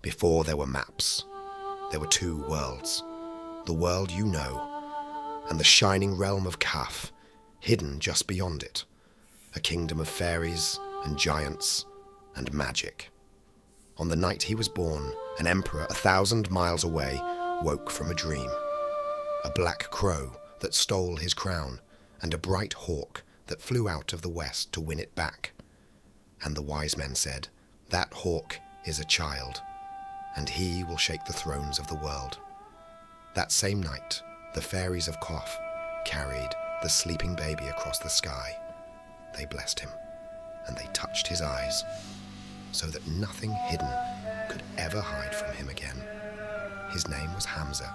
Before there were maps, there were two worlds. The world you know, and the shining realm of Kaf, hidden just beyond it. A kingdom of fairies and giants and magic. On the night he was born, an emperor 1,000 miles away woke from a dream. A black crow that stole his crown, and a bright hawk that flew out of the west to win it back. And the wise men said, "That hawk is a child, and he will shake the thrones of the world." That same night, the fairies of Kaf carried the sleeping baby across the sky. They blessed him, and they touched his eyes, so that nothing hidden could ever hide from him again. His name was Hamza.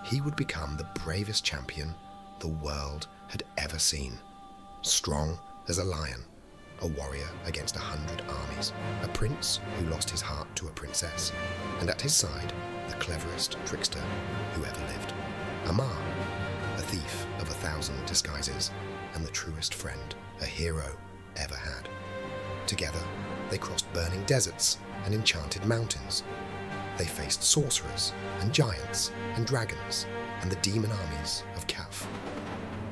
He would become the bravest champion the world had ever seen. Strong as a lion, a warrior against 100 armies, a prince who lost his heart to a princess, and at his side, the cleverest trickster who ever lived. Amar, a thief of 1,000 disguises, and the truest friend a hero ever had. Together, they crossed burning deserts and enchanted mountains. They faced sorcerers and giants and dragons and the demon armies of Kaf.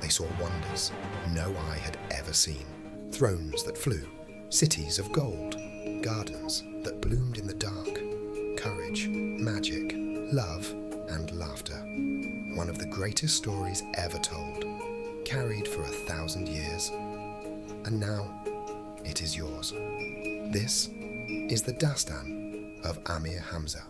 They saw wonders no eye had ever seen. Thrones that flew, cities of gold, gardens that bloomed in the dark, courage, magic, love, and laughter. One of the greatest stories ever told, carried for 1,000 years. And now, it is yours. This is the Dastan of Amir Hamza.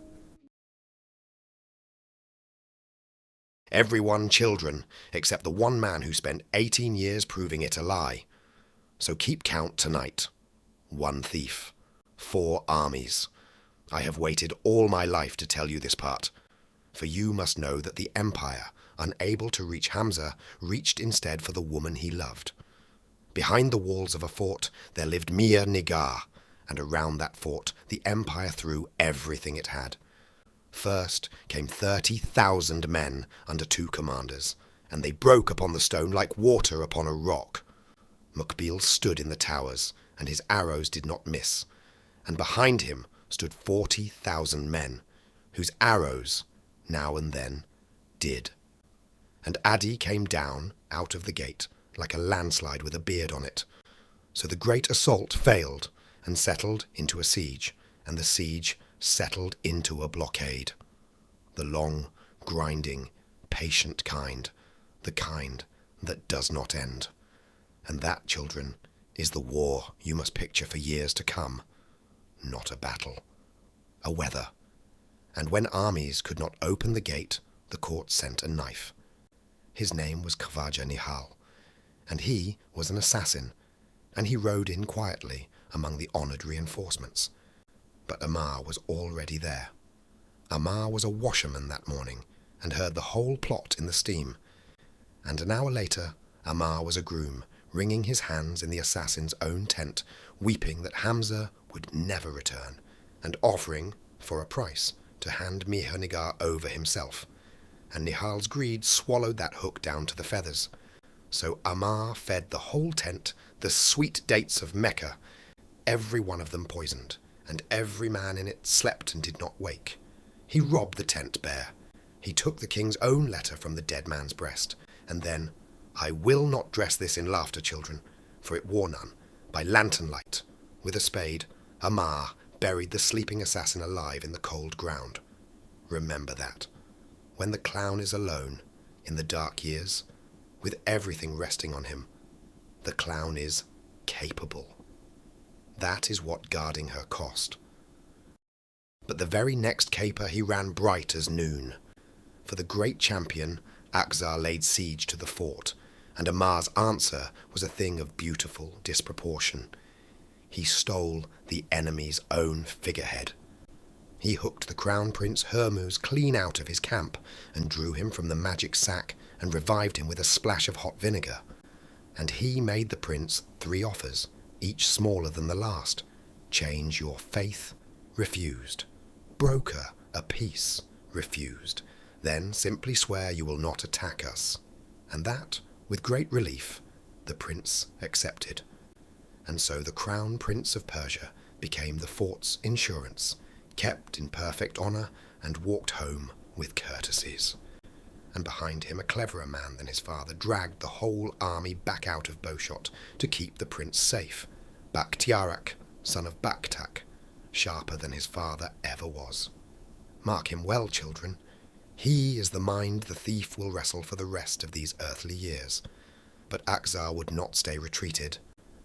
Everyone children, except the one man who spent 18 years proving it a lie. So keep count tonight. 1 thief, 4 armies. I have waited all my life to tell you this part, for you must know that the empire, unable to reach Hamza, reached instead for the woman he loved. Behind the walls of a fort there lived Mihr Nigar, and around that fort the empire threw everything it had. First came 30,000 men under 2 commanders, and they broke upon the stone like water upon a rock. Mukbil stood in the towers, and his arrows did not miss, and behind him stood 40,000 men, whose arrows, now and then, did. And Adi came down out of the gate, like a landslide with a beard on it. So the great assault failed, and settled into a siege, and the siege settled into a blockade. The long, grinding, patient kind, the kind that does not end. And that, children, is the war you must picture for years to come. Not a battle, a weather. And when armies could not open the gate, the court sent a knife. His name was Khwaja Nihal, and he was an assassin, and he rode in quietly among the honoured reinforcements. But Amar was already there. Amar was a washerman that morning, and heard the whole plot in the steam. And an hour later, Amar was a groom, wringing his hands in the assassin's own tent, weeping that Hamza would never return, and offering, for a price, to hand Mihr Nigar over himself. And Nihal's greed swallowed that hook down to the feathers. So Amar fed the whole tent the sweet dates of Mecca, every one of them poisoned, and every man in it slept and did not wake. He robbed the tent bare. He took the king's own letter from the dead man's breast, and then, I will not dress this in laughter, children, for it wore none, by lantern light, with a spade, Amar buried the sleeping assassin alive in the cold ground. Remember that. When the clown is alone, in the dark years, with everything resting on him, the clown is capable. That is what guarding her cost. But the very next caper he ran bright as noon. For the great champion, Akzar laid siege to the fort, and Amar's answer was a thing of beautiful disproportion. He stole the enemy's own figurehead. He hooked the crown prince Hormuz clean out of his camp, and drew him from the magic sack, and revived him with a splash of hot vinegar. And he made the prince 3 offers, each smaller than the last. Change your faith, refused. Broker a peace, refused. Then simply swear you will not attack us. And that, with great relief, the prince accepted. And so the crown prince of Persia became the fort's insurance, kept in perfect honour, and walked home with courtesies. And behind him a cleverer man than his father dragged the whole army back out of bowshot to keep the prince safe. Bakhtiarak, son of Bakhtak, sharper than his father ever was. Mark him well, children. He is the mind the thief will wrestle for the rest of these earthly years. But Akhzar would not stay retreated,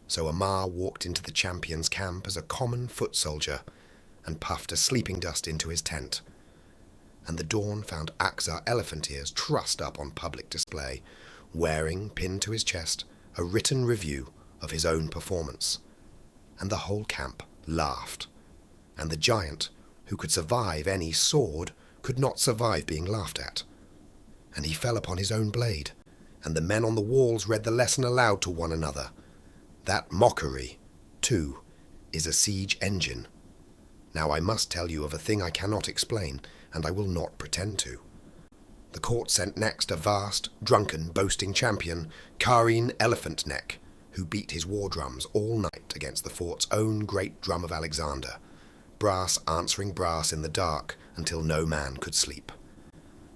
so Amar walked into the champion's camp as a common foot soldier and puffed a sleeping dust into his tent. And the dawn found Akhzar elephant ears trussed up on public display, wearing, pinned to his chest, a written review of his own performance. And the whole camp laughed. And the giant, who could survive any sword, could not survive being laughed at. And he fell upon his own blade, and the men on the walls read the lesson aloud to one another. That mockery, too, is a siege engine. Now I must tell you of a thing I cannot explain, and I will not pretend to. The court sent next a vast, drunken, boasting champion, Kareen Elephant Neck, who beat his war drums all night against the fort's own great drum of Alexander, brass answering brass in the dark until no man could sleep.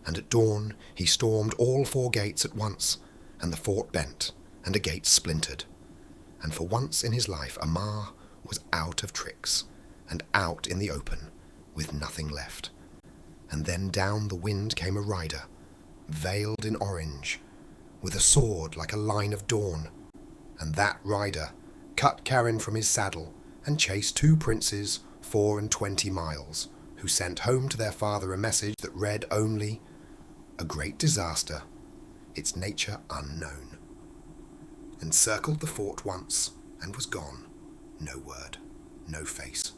And at dawn he stormed all 4 gates at once, and the fort bent, and a gate splintered. And for once in his life Amar was out of tricks, and out in the open, with nothing left. And then down the wind came a rider, veiled in orange, with a sword like a line of dawn. And that rider cut Karen from his saddle, and chased 2 princes 24 miles, who sent home to their father a message that read only, "A great disaster, its nature unknown," and circled the fort once, and was gone. No word, no face.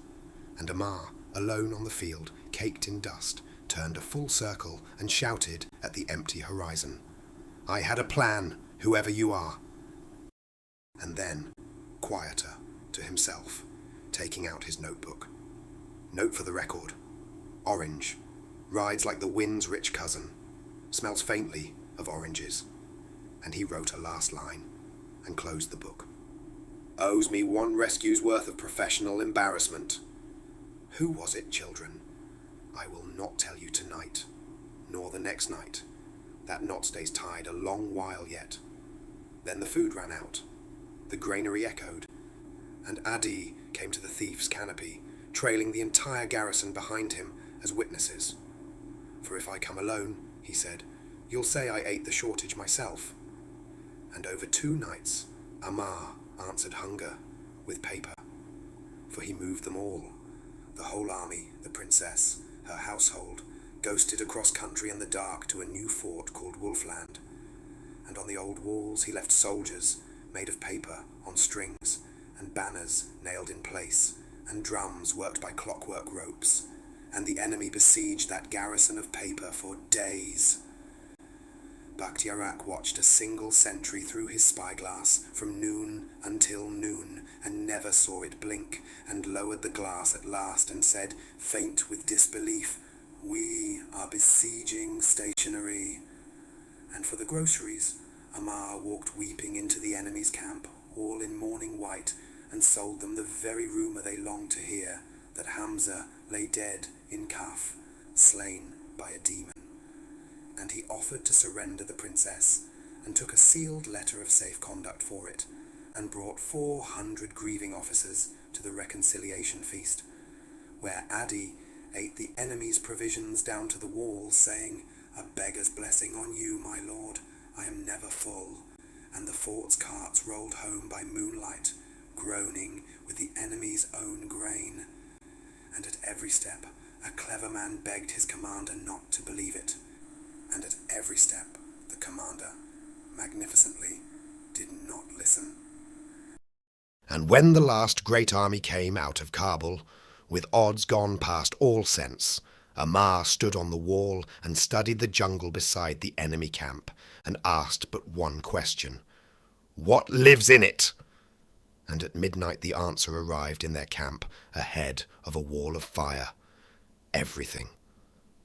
And Amar, alone on the field, caked in dust, turned a full circle and shouted at the empty horizon, "I had a plan, whoever you are." And then, quieter, to himself, taking out his notebook. Note for the record. Orange. Rides like the wind's rich cousin. Smells faintly of oranges. And he wrote a last line and closed the book. Owes me 1 rescue's worth of professional embarrassment. Who was it, children? I will not tell you tonight, nor the next night. That knot stays tied a long while yet. Then the food ran out. The granary echoed, and Adi came to the thief's canopy, trailing the entire garrison behind him as witnesses. For if I come alone, he said, you'll say I ate the shortage myself. And over 2 nights, Amar answered hunger with paper, for he moved them all, the whole army, the princess, her household, ghosted across country in the dark to a new fort called Wolfland. And on the old walls he left soldiers made of paper on strings, and banners nailed in place, and drums worked by clockwork ropes, and the enemy besieged that garrison of paper for days. Bakhtiarak watched a single sentry through his spyglass from noon until noon, and never saw it blink, and lowered the glass at last and said, faint with disbelief, "We are besieging stationery." And for the groceries, Amar walked weeping into the enemy's camp, all in mourning white, and sold them the very rumour they longed to hear, that Hamza lay dead in Kaf, slain by a demon. And he offered to surrender the princess, and took a sealed letter of safe conduct for it, and brought 400 grieving officers to the reconciliation feast, where Adi ate the enemy's provisions down to the walls, saying, "A beggar's blessing on you, my lord, I am never full," and the fort's carts rolled home by moonlight, groaning with the enemy's own grain. And at every step, a clever man begged his commander not to believe it, and at every step, the commander, magnificently, did not listen. And when the last great army came out of Kabul, with odds gone past all sense, Amar stood on the wall and studied the jungle beside the enemy camp, and asked but one question: what lives in it? And at midnight the answer arrived in their camp, ahead of a wall of fire. Everything.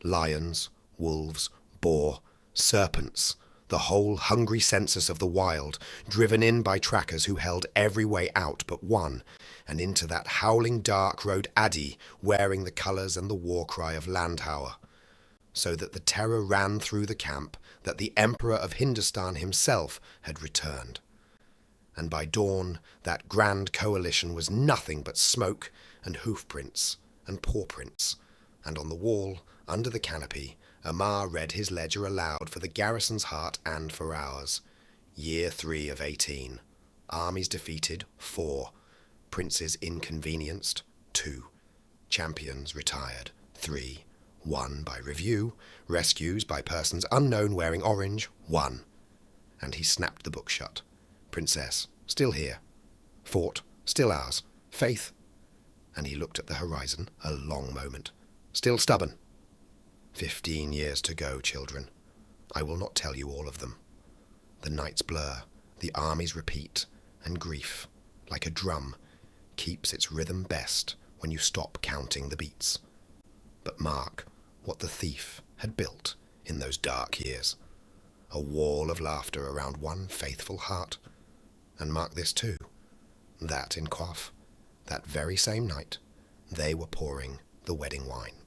Lions, wolves, boar, serpents, the whole hungry census of the wild, driven in by trackers who held every way out but one, and into that howling dark rode Addy, wearing the colours and the war cry of Landauer, so that the terror ran through the camp that the Emperor of Hindustan himself had returned. And by dawn that grand coalition was nothing but smoke and hoofprints and pawprints, and on the wall, under the canopy, Amar read his ledger aloud for the garrison's heart and for ours. Year 3 of 18. Armies defeated, 4. Princes inconvenienced, 2. Champions retired, 3. 1 by review. Rescues by persons unknown wearing orange, 1. And he snapped the book shut. Princess, still here. Fort, still ours. Faith. And he looked at the horizon a long moment. Still stubborn. 15 years to go, children. I will not tell you all of them. The nights blur, the armies repeat, and grief, like a drum, keeps its rhythm best when you stop counting the beats. But mark what the thief had built in those dark years. A wall of laughter around one faithful heart. And mark this too, that in Quaff, that very same night, they were pouring the wedding wine.